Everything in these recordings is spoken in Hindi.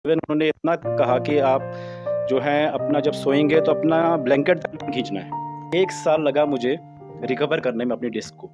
इवन उन्होंने इतना कहा कि आप जो है अपना जब सोएंगे तो अपना ब्लैंकेट तक खींचना है। 1 साल लगा मुझे रिकवर करने में अपनी डिस्क को।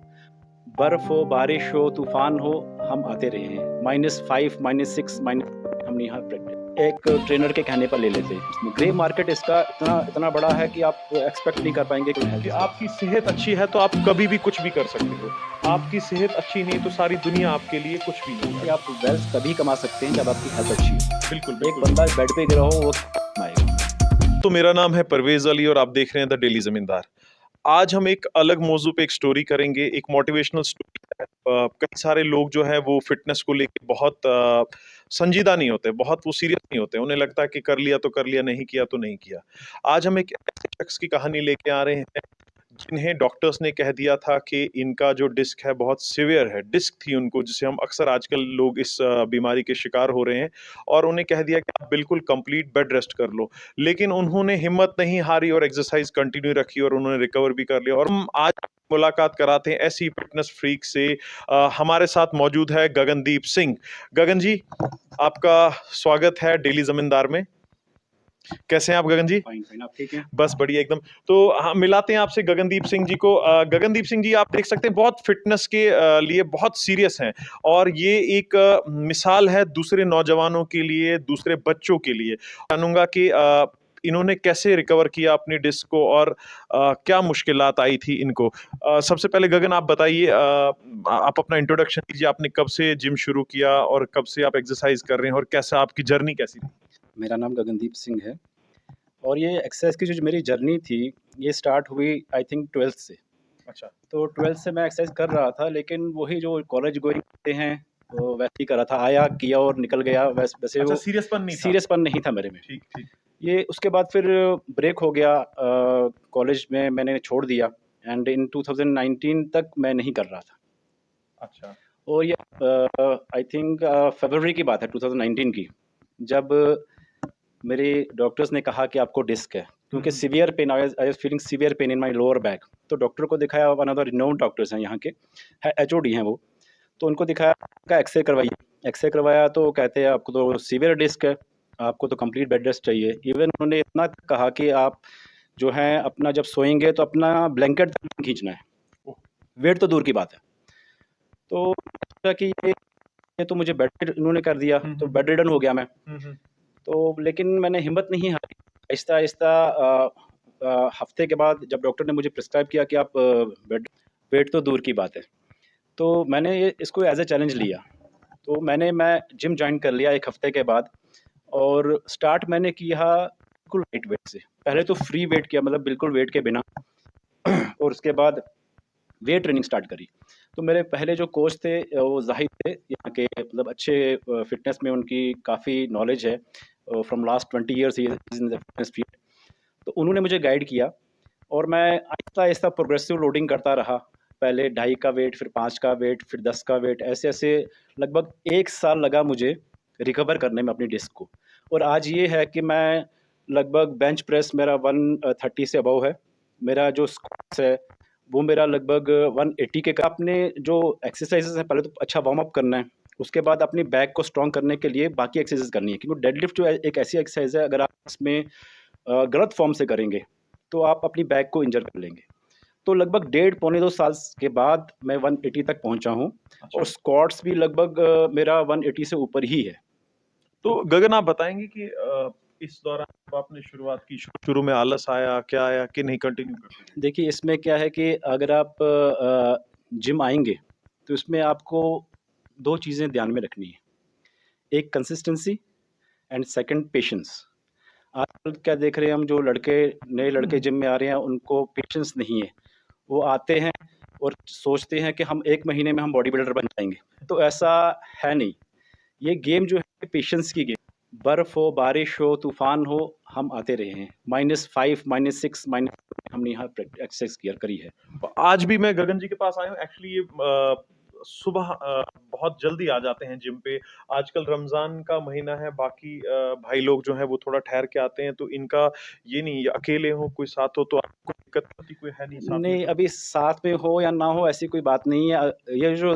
बर्फ़ हो, बारिश हो, तूफ़ान हो, हम आते रहे हैं। -5, -6 हम यहाँ प्रैक्टिस एक ट्रेनर के कहने पर ले लेते हैं। ग्रे मार्केट इसका इतना इतना बड़ा है कि आप एक्सपेक्ट नहीं कर पाएँगे कि हेल्थ कि इसका। आपकी सेहत अच्छी है तो आप कभी भी कुछ भी कर सकते हो। आपकी सेहत अच्छी नहीं तो सारी दुनिया आपके लिए कुछ भी नहीं कि है। आप वेल्थ तभी कमा सकते हैं जब आपकी हेल्थ अच्छी हो। बिल्कुल, एक बिल्कुल। बंदा बेड पे गिरा हो वो कमाएगा। तो मेरा नाम है परवेज़ अली और आप देख रहे हैं द डेली ज़मींदार। आज हम एक अलग मौज़ू पे एक स्टोरी करेंगे, एक मोटिवेशनल स्टोरी है। कई सारे लोग जो हैं वो फ़िटनेस को लेके बहुत संजीदा नहीं होते, बहुत वो सीरियस नहीं होते। उन्हें लगता है कि कर लिया तो कर लिया, नहीं किया तो नहीं किया। आज हम एक ऐसे शख्स की कहानी लेके आ रहे हैं जिन्हें डॉक्टर्स ने कह दिया था कि इनका जो डिस्क है बहुत सीवियर है। डिस्क थी उनको जिसे हम अक्सर आजकल लोग इस बीमारी के शिकार हो रहे हैं और उन्हें कह दिया कि आप बिल्कुल कंप्लीट बेड रेस्ट कर लो। लेकिन उन्होंने हिम्मत नहीं हारी और एक्सरसाइज कंटिन्यू रखी और उन्होंने रिकवर भी कर लिया और हम आज मुलाकात कराते हैं ऐसी फिटनेस फ्रीक से। हमारे साथ मौजूद है गगनदीप सिंह। गगन जी, आपका स्वागत है डेली ज़मींदार में। कैसे हैं आप गगन जी? फाइन, फाइन, आप ठीक हैं? बस बढ़िया एकदम। तो हाँ, मिलाते हैं आपसे गगनदीप सिंह जी को। गगनदीप सिंह जी आप देख सकते हैं बहुत फ़िटनेस के लिए बहुत सीरियस हैं और ये एक मिसाल है दूसरे नौजवानों के लिए, दूसरे बच्चों के लिए। जानूँगा कि इन्होंने कैसे रिकवर किया अपनी डिस्क को और क्या मुश्किलात आई थी इनको? सबसे पहले गगन आप बताइए, आप अपना इंट्रोडक्शन दीजिए। आपने कब से जिम शुरू किया और कब से आप एक्सरसाइज़ कर रहे हैं और कैसा आपकी जर्नी कैसी रही? मेरा नाम गगनदीप सिंह है और ये एक्सरसाइज की जो मेरी जर्नी थी, ये स्टार्ट हुई आई थिंक 12th से। अच्छा। तो 12th से मैं एक्सरसाइज कर रहा था लेकिन वही जो कॉलेज गोइंग होते हैं, तो वैसे ही कर रहा था। आया, किया और निकल गया। वैसे अच्छा, वो सीरियसपन नहीं था। सीरियसपन नहीं था मेरे में। ठीक, ठीक। ये उसके बाद फिर ब्रेक हो गया। कॉलेज में मैंने छोड़ दिया एंड इन 2019 तक मैं नहीं कर रहा था। अच्छा। और ये आई थिंक फरवरी की बात है 2019 की, जब मेरे डॉक्टर्स ने कहा कि आपको डिस्क है क्योंकि हुँ। Severe pain, I was feeling severe pain in my lower back. तो डॉक्टर को दिखाया, one of the renowned doctors हैं यहाँ के, है एचओडी हैं वो। तो उनको दिखाया, का एक्सरे करवाइए। एक्सरे करवाया तो कहते हैं आपको तो सीवियर डिस्क है, आपको तो कंप्लीट बेड रेस्ट चाहिए। इवन उन्होंने इतना कहा कि आप जो है अपना जब सोएंगे तो अपना ब्लैंकेट तक खींचना है। ओह! वेट तो दूर की बात है। तो सोचा कि ये तो मुझे बेड इन्होंने कर दिया, हुँ, तो हुँ, बेड रिडन हो गया मैं। हुँ, हुँ। तो लेकिन मैंने हिम्मत नहीं हारी। आहिस्ता-आहिस्ता हफ़्ते के बाद जब डॉक्टर ने मुझे प्रिस्क्राइब किया कि आप बेड वेट तो दूर की बात है। तो मैंने ये इसको एज़ अ चैलेंज लिया। तो मैं जिम जॉइन कर लिया 1 हफ़्ते के बाद और स्टार्ट मैंने किया बिल्कुल लाइट वेट से। पहले तो फ्री वेट किया, मतलब बिल्कुल वेट के बिना। और उसके बाद वेट ट्रेनिंग स्टार्ट करी। तो मेरे पहले जो कोच थे वो ज़ाहिद थे, यहाँ के, मतलब अच्छे फ़िटनेस में उनकी काफ़ी नॉलेज है। From last 20 years he is in the fitness field. तो उन्होंने मुझे गाइड किया और मैं आहिस्ता-आहिस्ता प्रोग्रेसिव लोडिंग करता रहा। पहले 2.5 का वेट, फिर 5 का वेट, फिर 10 का वेट, ऐसे-ऐसे लगभग 1 साल लगा मुझे रिकवर करने में अपनी डिस्क को। और आज ये है कि मैं लगभग बेंच प्रेस मेरा 130 से अबव है। मेरा जो स्क्वाट्स है, वो मेरा लगभग 180 के आपने जो एक्सरसाइज़ेज़ हैं, पहले तो अच्छा वार्म अप करना है। उसके बाद अपनी बैक को स्ट्रॉन्ग करने के लिए बाकी एक्सरसाइज़ करनी है, क्योंकि डेडलिफ्ट जो है एक ऐसी एक्सरसाइज़ है, अगर आप इसमें गलत फॉर्म से करेंगे, तो आप अपनी बैक को इंजर कर लेंगे। तो लगभग डेढ़ पौने 2 साल के बाद मैं 180 तक पहुँचा हूँ और अच्छा। स्क्वाट्स भी लगभग मेरा 180 से ऊपर ही है। तो गगन आप बताएँगे कि इस दौरान जब आपने शुरुआत की, शुरू में आलस आया, क्या आया कि नहीं कंटिन्यू करते गए? देखिए, इसमें क्या है कि अगर आप जिम आएँगे, तो इसमें आपको 2 चीज़ें ध्यान में रखनी है। एक कंसिस्टेंसी एंड सेकंड पेशेंस। आजकल क्या देख रहे हैं हम, जो नए लड़के हुँ। जिम में आ रहे हैं, उनको पेशेंस नहीं है। वो आते हैं और सोचते हैं कि हम 1 महीने में हम बॉडी बिल्डर बन जाएँगे, तो ऐसा है नहीं। ये गेम जो है पेशेंस की गेम। बर्फ़ हो, बारिश हो, तूफ़ान हो, हम आते रहे हैं। -5, -6 हमने यहाँ एक्सरसाइज़ किया करी है। आज भी मैं गगन जी के पास आया हूँ एक्चुअली ये सुबह बहुत जल्दी आ जाते हैं जिम पे। आजकल रमज़ान का महीना है, बाकी भाई लोग जो हैं वो थोड़ा ठहर के आते हैं, तो इनका ये नहीं ये अकेले हो, कोई साथ हो तो आपको दिक्कत होती, कोई है नहीं साथ में नहीं, तो? अभी साथ में हो या ना हो ऐसी कोई बात नहीं है। ये जो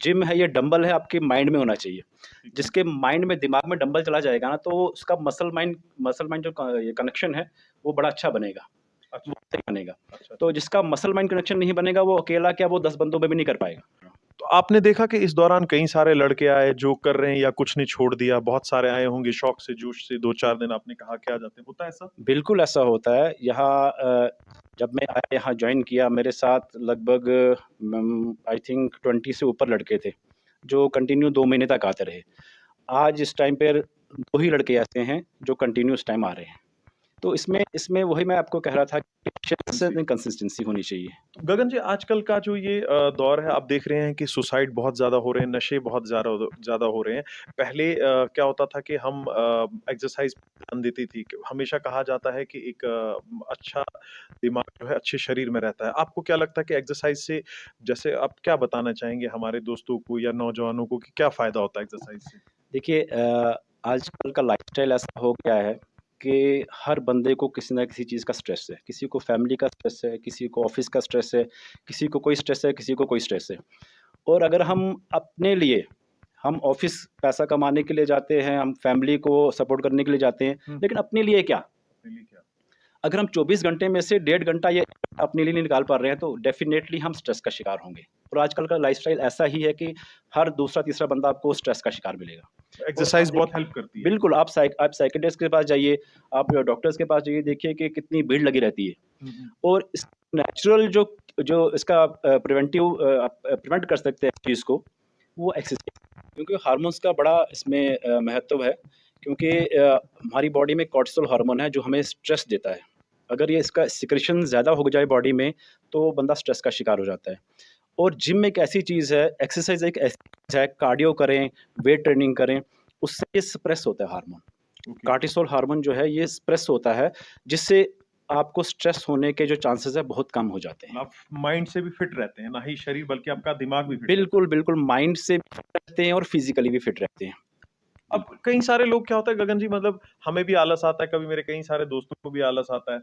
जिम है, ये डंबल है, आपके माइंड में होना चाहिए। ठीक है। जिसके माइंड में, दिमाग में डंबल चला जाएगा ना, तो उसका मसल माइंड जो ये कनेक्शन है, वो बड़ा अच्छा बनेगा, अच्छा, वो सही बनेगा। अच्छा, तो अच्छा। जिसका मसल माइंड कनेक्शन नहीं बनेगा, वो अकेला क्या, वो 10 बंदों में भी नहीं कर पाएगा। तो आपने देखा कि इस दौरान कई सारे लड़के आए जो कर रहे हैं या कुछ ने छोड़ दिया, बहुत सारे आए होंगे शौक से, जोश से 2-4 दिन आपने कहा कि आ जाते हैं, होता है ऐसा? बिल्कुल ऐसा होता है। यहाँ जब मैं आया, यहाँ जॉइन किया, मेरे साथ लगभग आई थिंक 20 से ऊपर लड़के थे, जो कंटिन्यू 2 महीने तक आते रहे। आज इस टाइम पर 2 ही लड़के ऐसे हैं, जो कंटिन्यू इस टाइम आ रहे हैं। तो इसमें इसमें वही मैं आपको कह रहा था कि कंसिस्टेंसी होनी चाहिए। तो गगन जी, आजकल का जो ये दौर है, आप देख रहे हैं कि सुसाइड बहुत ज़्यादा हो रहे हैं, नशे बहुत ज़्यादा हो रहे हैं। पहले क्या होता था कि हम एक्सरसाइज़ पे ध्यान देती थी। कि हमेशा कहा जाता है कि एक अच्छा दिमाग जो है अच्छे शरीर में रहता है। आपको क्या लगता है कि एक्सरसाइज़ से, जैसे आप क्या बताना चाहेंगे हमारे दोस्तों को या नौजवानों को कि क्या फ़ायदा होता है एक्सरसाइज़ से? देखिए आजकल का लाइफ़स्टाइल ऐसा हो गया है कि हर बंदे को किसी न किसी चीज़ का स्ट्रेस है। किसी को फैमिली का स्ट्रेस है, किसी को ऑफ़िस का स्ट्रेस है, किसी को कोई स्ट्रेस है, किसी को कोई स्ट्रेस है। और अगर हम ऑफ़िस पैसा कमाने के लिए जाते हैं, हम फैमिली को सपोर्ट करने के लिए जाते हैं, हुँ। लेकिन अपने लिए क्या? अपने लिए क्या? अगर हम 24 घंटे में से डेढ़ घंटा या अपने लिए नहीं निकाल पा रहे हैं, तो डेफ़िनेटली हम स्ट्रेस का शिकार होंगे। और आजकल का लाइफ़स्टाइल ऐसा ही है कि हर दूसरा-तीसरा बंदा आपको स्ट्रेस का शिकार मिलेगा। और आप एक्सरसाइज़ बहुत देखिए, हेल्प करती है। बिल्कुल, आप साइकियाट्रिस्ट के पास जाइए, आप डॉक्टर्स के पास जाइए, देखिए कि कितनी भीड़ लगी रहती है। हुँ, हुँ। और इस नेचुरल जो जो इसका आप प्रिवेंट कर सकते हैं इस चीज़ को, वो एक्सरसाइज, क्योंकि हार्मोन्स का बड़ा इसमें महत्व है। क्योंकि हमारी बॉडी में कॉर्टिसोल हार्मोन है, जो हमें स्ट्रेस देता है। अगर ये इसका सिक्रेशन ज़्यादा हो जाए बॉडी में, तो बंदा स्ट्रेस का शिकार हो जाता है। और जिम एक ऐसी चीज़ है, एक्सरसाइज एक ऐसी चीज़ है, कार्डियो करें, वेट ट्रेनिंग करें, उससे ये सप्रेस होता है हार्मोन। ओके। कॉर्टिसोल हार्मोन जो है, ये सप्रेस होता है, जिससे आपको स्ट्रेस होने के जो चांसेस है, बहुत कम हो जाते हैं। आप माइंड से भी फिट रहते हैं, ना ही शरीर बल्कि आपका दिमाग भी फिट रहता है। बिल्कुल, बिल्कुल, माइंड से भी फिट रहते हैं और फिज़िकली भी फिट रहते हैं। अब बिल्कुल। कई सारे लोग, क्या होता है गगन जी, मतलब हमें भी आलस आता है, कभी मेरे कई सारे दोस्तों को भी आलस आता है।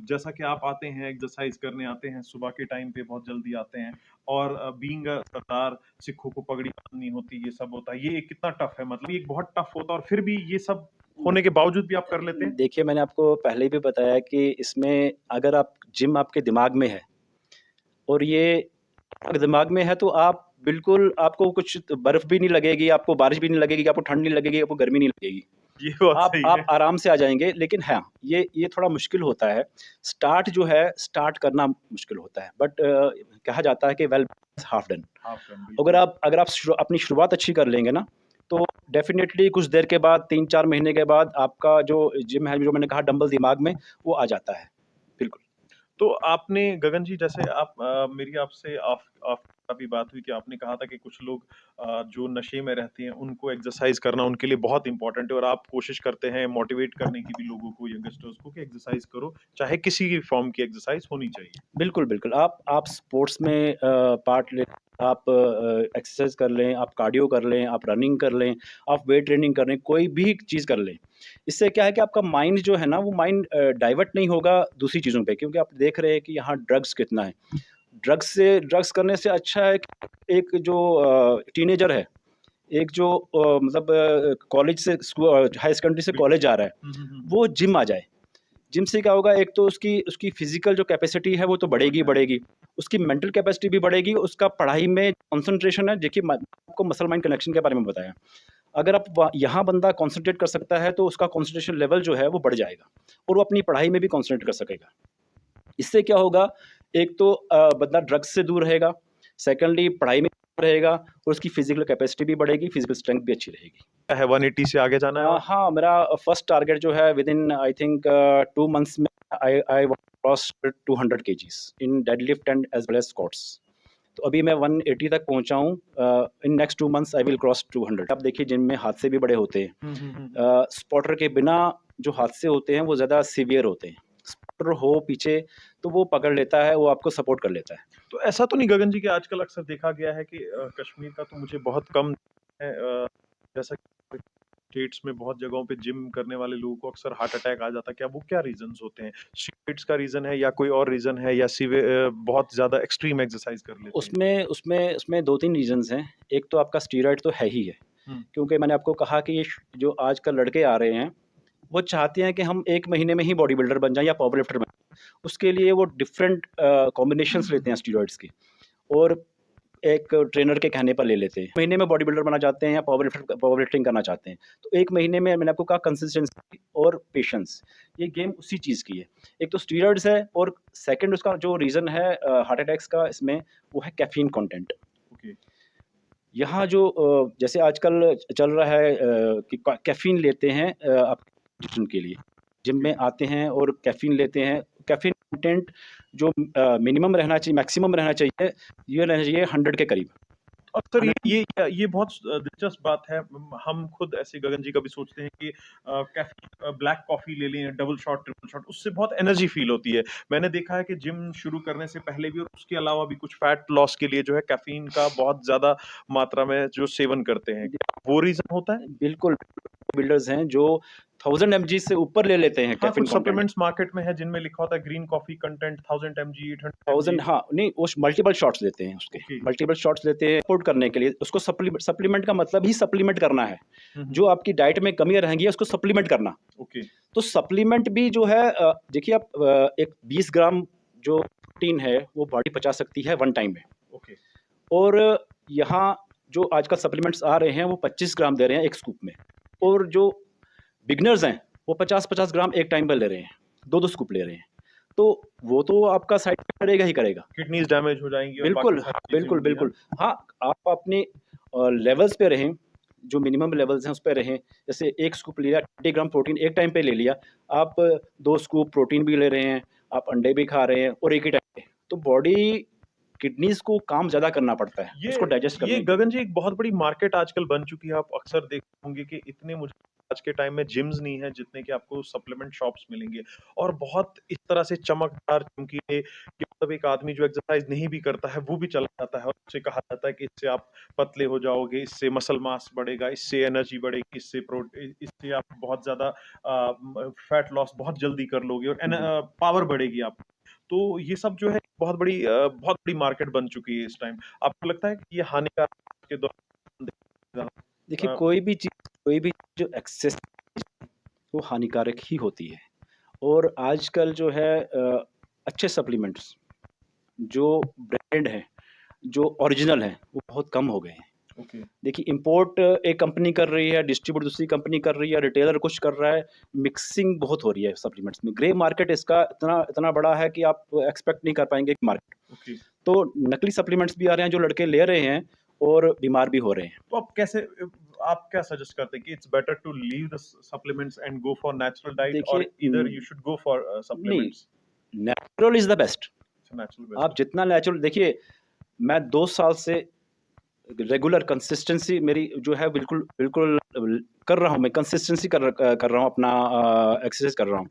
जैसा कि आप आते हैं, एक्सरसाइज करने आते हैं, सुबह के टाइम पे बहुत जल्दी आते हैं और बीइंग अ सरदार, सिखों को पगड़ी बाँधनी होती, ये सब होता है। ये कितना टफ है, मतलब ये बहुत टफ होता है और फिर भी ये सब होने के बावजूद भी आप कर लेते हैं? देखिए, मैंने आपको पहले भी बताया कि इसमें अगर आप जिम आपके दिमाग में है, और ये अगर दिमाग में है, तो आप बिल्कुल, आपको कुछ बर्फ़ भी नहीं लगेगी, आपको बारिश भी नहीं लगेगी, आपको ठंड नहीं लगेगी, आपको गर्मी नहीं लगेगी। ये बात आप सही है। आप आराम से आ जाएँगे। लेकिन हाँ, ये थोड़ा मुश्किल होता है। स्टार्ट करना मुश्किल होता है। बट कहा जाता है कि well half done. Half done, अगर बिल्कुल। आप अपनी शुरुआत अच्छी कर लेंगे ना, तो डेफ़िनेटली कुछ देर के बाद, 3-4 महीने के बाद, आपका जो जिम है, जो मैंने कहा डंबल दिमाग में, वो आ जाता है। बिल्कुल। तो आपने गगन जी, जैसे आप मेरी आपसे ऑफ ऑफ अभी बात हुई थी, आपने कहा था कि कुछ लोग जो नशे में रहते हैं उनको एक्सरसाइज करना उनके लिए बहुत इंपॉर्टेंट है और आप कोशिश करते हैं मोटिवेट करने की भी लोगों को, यंगस्टर्स को, कि एक्सरसाइज करो, चाहे किसी भी फॉर्म की एक्सरसाइज होनी चाहिए। बिल्कुल, बिल्कुल। आप स्पोर्ट्स में पार्ट लें, आप एक्सरसाइज़ कर लें, आप कार्डियो कर लें, आप रनिंग कर लें, आप वेट ट्रेनिंग कर लें, कोई भी चीज़ कर लें। इससे क्या है कि आपका माइंड जो है ना, वो माइंड डाइवर्ट नहीं होगा दूसरी चीज़ों पे, क्योंकि आप देख रहे हैं कि यहाँ ड्रग्स कितना है। ड्रग्स करने से अच्छा है कि एक जो टीनेजर है, एक जो मतलब कॉलेज से हाई सेकेंडरी से बिल्कुल। कॉलेज आ रहा है, हुँ, हुँ, हुँ। वो जिम आ जाए। जिम से क्या होगा, एक तो उसकी उसकी फ़िज़िकल जो कैपेसिटी है, वो तो बढ़ बढ़ेगी ही जाएगी। बढ़ेगी। उसकी मेंटल कैपेसिटी भी बढ़ेगी, उसका पढ़ाई में कॉन्सन्ट्रेशन है। देखिए, मैं आपको मसल माइंड कनेक्शन के बारे में बताया। अगर आप यहाँ बंदा कॉन्सन्ट्रेट कर सकता है, तो उसका कॉन्सन्ट्रेशन लेवल जो है, वो बढ़ जाएगा, और वो अपनी पढ़ाई में भी कॉन्सन्ट्रेट कर सकेगा। इससे क्या होगा, एक तो बंदा ड्रग्स से दूर रहेगा, सेकंडली पढ़ाई में रहेगा, और उसकी फ़िज़िकल कैपेसिटी भी बढ़ेगी, फ़िज़िकल स्ट्रेंथ भी अच्छी रहेगी। है 180 से आगे जाना है और हाँ, मेरा फर्स्ट टारगेट जो है, विदिन आई थिंक 2 मंथ्स में I want to cross 200 kgs in deadlift and as well as squats. तो अभी मैं 180 तक पहुँचा हूँ। In next 2 months I will cross 200। अब देखिए, जिम में हादसे भी बड़े होते हैं। हुँ, हुँ, हुँ, हुँ। स्पॉटर के बिना जो हादसे होते हैं, वो ज़्यादा सीवियर होते हैं। स्पॉटर हो पीछे, तो वो पकड़ लेता है, वो आपको सपोर्ट कर लेता है। तो ऐसा तो नहीं गगन जी कि आजकल अक्सर देखा गया है कि कश्मीर का तो मुझे बहुत कम है, जैसा स्टेट्स में बहुत जगहों पे जिम करने वाले लोगों को अक्सर हार्ट अटैक आ जाता है, क्या वो क्या रीजंस होते हैं? स्टेरॉइड्स का रीजन है या कोई और रीजन है, या बहुत ज्यादा एक्सट्रीम एक्सरसाइज कर लेते हैं? उसमें उसमें उसमें 2-3 रीज़न्स हैं। एक तो आपका स्टीरॉयड तो है ही है, हम्म। क्योंकि मैंने आपको कहा कि ये जो आजकल लड़के आ रहे हैं, वो चाहते हैं कि हम 1 महीने में ही बॉडी बिल्डर बन जाएँ या पावर लिफ्टर बन जाएँ। उसके लिए वो डिफरेंट कॉम्बिनेशंस लेते हैं स्टीरॉयड्स की, और एक ट्रेनर के कहने पर ले लेते हैं। महीने में बॉडी बिल्डर बनना चाहते हैं या पावर लिफ्टिंग करना चाहते हैं। तो 1 महीने में मैंने आपको कहा कंसिस्टेंसी और पेशेंस, ये गेम उसी चीज़ की है। एक तो स्टीरॉयड्स है, और सेकंड उसका जो रीज़न है हार्ट अटैक्स का इसमें, वो है कैफ़ीन कंटेंट। ओके। यहाँ जो जैसे आजकल चल रहा है कि कैफ़ीन लेते हैं आप जिम के लिए। जिम में आते हैं और कैफ़ीन लेते हैं। कैफ़ीन कंटेंट जो मिनिमम रहना चाहिए, मैक्सिमम रहना चाहिए, ये रहना चाहिए 100 के करीब। अक्सर 100। ये बहुत दिलचस्प बात है। हम खुद ऐसे गगन जी कभी सोचते हैं कि कैफीन ब्लैक कॉफी ले लें, डबल शॉट, ट्रिपल शॉट, उससे बहुत एनर्जी फील होती है। मैंने देखा है कि जिम शुरू करने से पहले भी और उसके अलावा भी कुछ फैट लॉस के लिए जो है कैफीन का बहुत ज्यादा मात्रा में जो सेवन करते हैं, क्या वो रीजन होता है? बिल्कुल, बिल्डर्स हैं जो 1000 एमजी से ऊपर ले लेते हैं हाँ, कैफ़ीन कुछ कंटेंट। सप्लीमेंट्स मार्केट में है जिनमें लिखा होता है green coffee content 1000 MG, 800 1000, MG. हाँ, नहीं, वो मल्टीपल शॉट्स लेते हैं उसके। ओके। मल्टीपल शॉट्स लेते हैं सपोर्ट करने के लिए। उसको सप्लीमेंट का मतलब ही सप्लीमेंट करना है। हम्म। जो आपकी डाइट में कमियाँ रहेंगी, उसको सप्लीमेंट करना। ओके। तो सप्लीमेंट भी जो है देखिए आप एक 20 ग्राम जो प्रोटीन है, वो बॉडी पचा सकती है 1 टाइम में। ओके। और यहाँ जो आजकल सप्लीमेंट्स आ रहे हैं, वो 25 ग्राम दे रहे हैं 1 स्कूप में। और जो बिगिनर्स हैं, वो 50-50 ग्राम 1 टाइम पर ले रहे हैं, 2-2 स्कूप ले रहे हैं। तो वो तो आपका साइड इफ़ेक्ट करेगा ही करेगा। किडनीज डैमेज हो जाएंगी और बाकी बिल्कुल, हाँ, सारी चीजें बिल्कुल, होंगी। हाँ। बिल्कुल। हाँ, आप अपने लेवल्स पे रहें, जो मिनिमम लेवल्स हैं उस पे रहें। जैसे 1 स्कूप लिया, 20 ग्राम प्रोटीन 1 टाइम पे ले लिया। आप 2 स्कूप प्रोटीन भी ले रहे हैं, आप अंडे भी खा रहे हैं, और एक ही टाइम पे। तो बॉडी किडनीज़ को काम ज़्यादा करना पड़ता है, ये उसको डाइजेस्ट ये करने के लिए। गगन जी एक बहुत बड़ी मार्केट आजकल बन चुकी है। आप अक्सर देखते होंगे कि इतने मुझे आज के टाइम में जिम्स नहीं है जितने कि आपको सप्लीमेंट शॉप्स मिलेंगे, और बहुत इस तरह से चमकदार, चमकीले कि मतलब एक आदमी जो एक्सरसाइज नहीं भी करता है वो भी चला जाता है और उससे कहा जाता है कि इससे आप पतले हो जाओगे, इससे मसल मास बढ़ेगा, इससे एनर्जी बढ़ेगी, इससे आप बहुत ज्यादा फैट लॉस बहुत जल्दी कर लोगे और जी। पावर बढ़ेगी आप। तो ये सब जो है बहुत बड़ी मार्केट बन चुकी है इस टाइम। आपको लगता है कि ये हानिकारक के दौरान देखिए, अ, कोई भी जो एक्सेस, वो हानिकारक ही होती है। और आजकल जो है अच्छे सप्लीमेंट्स, जो ब्रांड हैं, जो ओरिजिनल हैं, वो बहुत कम हो गए हैं। ओके। देखिए, इम्पोर्ट एक कंपनी कर रही है, डिस्ट्रीब्यूट दूसरी कंपनी कर रही है, रिटेलर कुछ कर रहा है, मिक्सिंग बहुत हो रही है सप्लीमेंट्स में। ग्रे मार्केट इसका इतना इतना बड़ा है कि आप एक्सपेक्ट नहीं कर पाएँगे मार्केट। ओके। तो नकली सप्लीमेंट्स भी आ रहे हैं, जो लड़के ले रहे हैं और बीमार भी हो रहे हैं। तो आप क्या सजेस्ट करते हैं कि it's better to leave the supplements and go for natural diet, और देखिए, either you should go for नहीं, supplements? Natural is the best. Natural आप बेस्ट। जितना नेचुरल देखिए, मैं 2 साल से रेगुलर कंसिस्टेंसी मेरी जो है, बिल्कुल बिल्कुल कर रहा हूँ, मैं कंसिस्टेंसी कर रहा हूँ अपना, एक्सरसाइज कर रहा हूँ,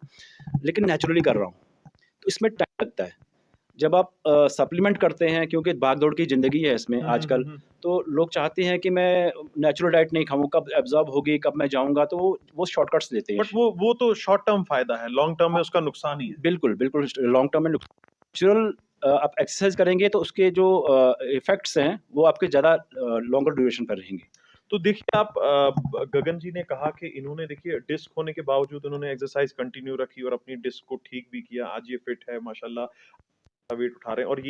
लेकिन नेचुरली कर रहा हूँ। तो इसमें टाइम लगता है। जब आप सप्लीमेंट करते हैं, क्योंकि भाग-दौड़ की ज़िंदगी है इसमें आजकल, हम्म। तो लोग चाहते हैं कि मैं नेचुरल डाइट नहीं खाऊँ, कब एब्ज़ॉर्ब होगी, कब मैं जाऊँगा, तो वो शॉर्टकट्स लेते हैं। बट वो तो शॉर्ट टर्म फायदा है, लॉन्ग टर्म में उसका नुकसान ही है। बिल्कुल, बिल्कुल, लॉन्ग टर्म में नेचुरल आप एक्सरसाइज करेंगे, तो उसके जो इफ़ेक्ट्स हैं, वो आपके ज़्यादा लॉन्गर ड्यूरेशन पर रहेंगे। तो देखिए, आप गगन जी ने कहा कि इन्होंने देखिए डिस्क होने के बावजूद उन्होंने एक्सरसाइज कंटिन्यू रखी और अपनी डिस्क को ठीक भी किया। आज ये फिट है माशाल्लाह, वेट उठा रहे हैं, और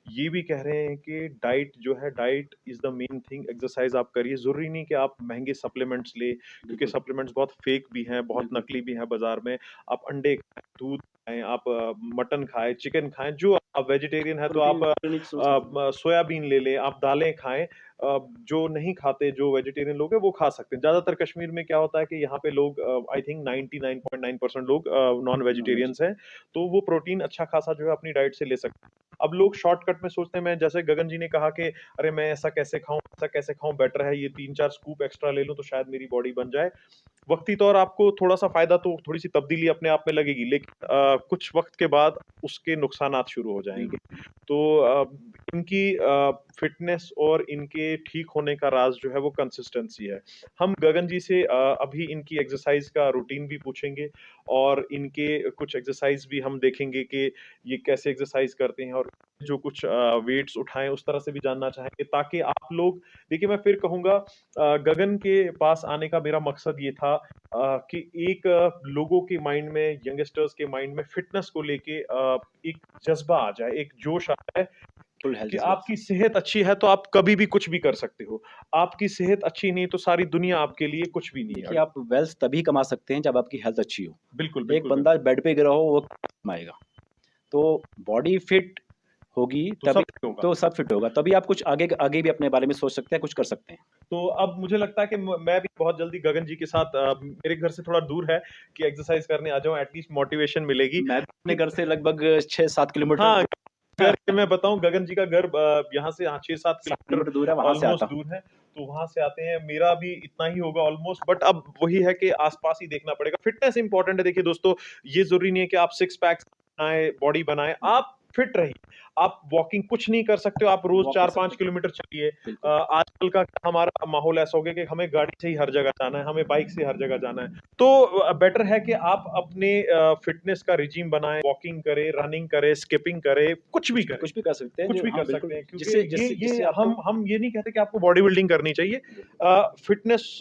ये भी कह रहे हैं कि diet is the main thing. Exercise आप करिए, जरूरी नहीं कि आप महंगे सप्लीमेंट्स ले, क्योंकि बिल्कुल, सप्लीमेंट्स बहुत फेक भी हैं, बहुत बिल्कुल। नकली भी हैं बाजार में। आप अंडे खाएं, दूध खाएं, आप मटन खाएं, चिकन खाएं, जो आप वेजिटेरियन है तो आप ऑर्गेनिक सोर्सेज़। सोयाबीन ले लें, आप दालें खाएं। जो नहीं खाते, जो वेजिटेरियन लोग हैं वो खा सकते हैं। ज्यादातर कश्मीर में क्या होता है कि यहाँ पे लोग, आई थिंक 99.9% लोग नॉन नॉन-वेज। वेजिटेरियंस हैं, तो वो प्रोटीन अच्छा खासा जो है अपनी डाइट से ले सकते हैं। अब लोग शॉर्टकट में सोचते हैं, मैं जैसे गगन जी ने कहा कि अरे मैं ऐसा कैसे खाऊं, बेटर है ये 3-4 स्कूप एक्स्ट्रा ले लूं तो शायद मेरी बॉडी बन जाए। वक्ती तौर आपको थोड़ा सा फायदा, तो थोड़ी सी तब्दीली अपने आप में लगेगी, लेकिन कुछ वक्त के बाद उसके नुकसानात शुरू हो जाएंगे। बिल्कुल। तो इनकी फिटनेस और इनके के ठीक होने का राज जो है वो कंसिस्टेंसी है। हम गगन जी से अभी इनकी एक्सरसाइज का रूटीन भी पूछेंगे और इनके कुछ एक्सरसाइज भी हम देखेंगे कि ये कैसे एक्सरसाइज करते हैं और जो कुछ वेट्स उठाएं उस तरह से भी जानना चाहेंगे, ताकि आप लोग देखिए, मैं फिर कहूंगा गगन के पास आने का मेरा मकसद ये था कि एक लोगों के माइंड में, यंगस्टर्स के माइंड में फिटनेस को लेके एक जज्बा आ जाए, एक जोश आ जाए फुल हेल्थ कि इज वेल्थ। आपकी सेहत अच्छी है तो आप कभी भी कुछ भी कर सकते हो। आपकी सेहत अच्छी नहीं तो सारी दुनिया आपके लिए कुछ भी नहीं देखिए, है। आप वेल्थ तभी कमा सकते हैं जब आपकी हेल्थ अच्छी हो। बिल्कुल, एक बिल्कुल, बिल्कुल। बंदा बेड पे गिरा हो, वो कमाएगा। तो बॉडी फिट होगी तो तभी, सब होगा। तो सब फिट होगा, तभी आप कुछ आगे आगे भी अपने बारे में सोच सकते हैं, कुछ कर सकते हैं। तो अब मुझे लगता है कि मैं भी बहुत जल्दी गगन जी के साथ मेरे घर से थोड़ा दूर है कि एक्सरसाइज करने आ जाऊं, एटलीस्ट मोटिवेशन मिलेगी। मैं भी अपने घर से लगभग 6-7 किलोमीटर हाँ, घर मैं बताऊं, गगन जी का घर यहाँ से 6-7 7 किलोमीटर किलोमीटर दूर है, वहाँ से आता ऑलमोस्ट हूँ। दूर है। तो वहां से आते हैं, मेरा भी इतना ही होगा ऑलमोस्ट, बट अब वही है कि आसपास ही देखना पड़ेगा। फिटनेस इंपॉर्टेंट है। देखिए दोस्तों, ये जरूरी नहीं है कि आप सिक्स पैक्स बनाए, बॉडी बनाए, आप फिट रहिए। आप वॉकिंग कुछ नहीं कर सकते हो, आप रोज वॉक कर 4-5 सकते हैं, किलोमीटर चलिए। बिल्कुल। आजकल का हमारा माहौल ऐसा हो गया कि हमें गाड़ी से ही हर जगह जाना है, हमें बाइक से हर जगह जाना है। तो बेटर है कि आप अपने फिटनेस का रिजीम बनाएं, वॉकिंग करें, रनिंग करें, स्किपिंग करें, कुछ भी करें। कुछ भी कर सकते हैं, कुछ जो भी हाँ, कर बिल्कुल, सकते हैं, क्योंकि जिससे जिससे ये जिससे आपको हम ये नहीं कहते कि आपको बॉडी बिल्डिंग करनी चाहिए। Fitness,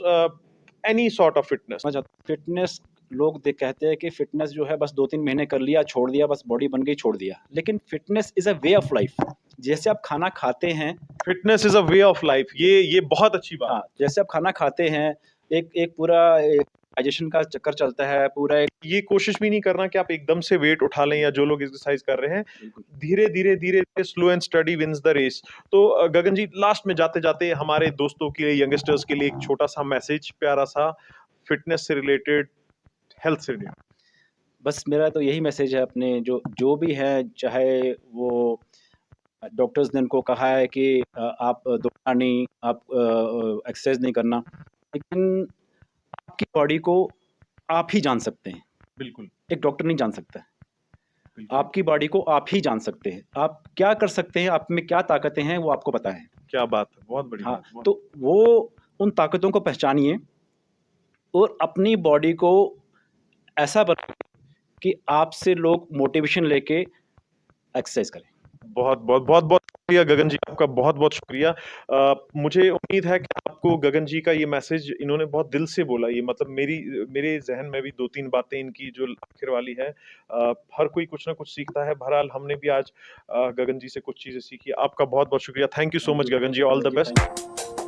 any sort of fitness. Fitness, लोग कहते हैं कि फिटनेस जो है बस 2-3 महीने कर लिया, छोड़ दिया, बस बॉडी बन गई, छोड़ दिया। लेकिन fitness is a way of life. जैसे आप खाना खाते हैं, fitness is a way of life, ये बहुत अच्छी बात। हाँ, जैसे आप खाना खाते हैं, एक एक पूरा डाइजेशन का चक्कर चलता है, पूरा एक ये कोशिश भी नहीं करना कि आप एकदम से वेट उठा लें, या जो लोग एक्सरसाइज कर रहे हैं, बिल्कुल। धीरे धीरे धीरे धीरे, slow and study wins the race. तो गगन जी, लास्ट में जाते जाते हमारे दोस्तों के लिए, यंगस्टर्स के लिए एक छोटा सा मैसेज, प्यारा सा, फिटनेस से रिलेटेड, हेल्थ से रिलेटेड। बस मेरा तो यही मैसेज है, अपने जो जो भी है, चाहे वो डॉक्टर्स ने उनको कहा है कि आप दौड़ना नहीं, आप एक्सरसाइज नहीं करना, लेकिन आपकी बॉडी को आप ही जान सकते हैं, बिल्कुल, एक डॉक्टर नहीं जान सकता है। बिल्कुल। आपकी बॉडी को आप ही जान सकते हैं। आप क्या कर सकते हैं, आप में क्या ताकतें हैं, वो आपको पता है। क्या बात है, बहुत बड़ी हाँ, बात, बहुत। तो वो उन ताकतों को पहचानिए और अपनी बॉडी को ऐसा बनाइए कि आपसे लोग मोटिवेशन लेके एक्सरसाइज करें। बहुत बहुत बहुत बहुत शुक्रिया गगन जी, आपका बहुत बहुत शुक्रिया। मुझे उम्मीद है कि आपको गगन जी का ये मैसेज, इन्होंने बहुत दिल से बोला, ये मतलब मेरे जहन में भी 2-3 बातें इनकी जो आखिर वाली है, हर कोई कुछ ना कुछ सीखता है। बहरहाल हमने भी आज गगन जी से कुछ चीजें सीखी। आपका बहुत बहुत शुक्रिया। Thank you so thank much you, Gagan thank ji, you all Karan the ji, best. Thank you.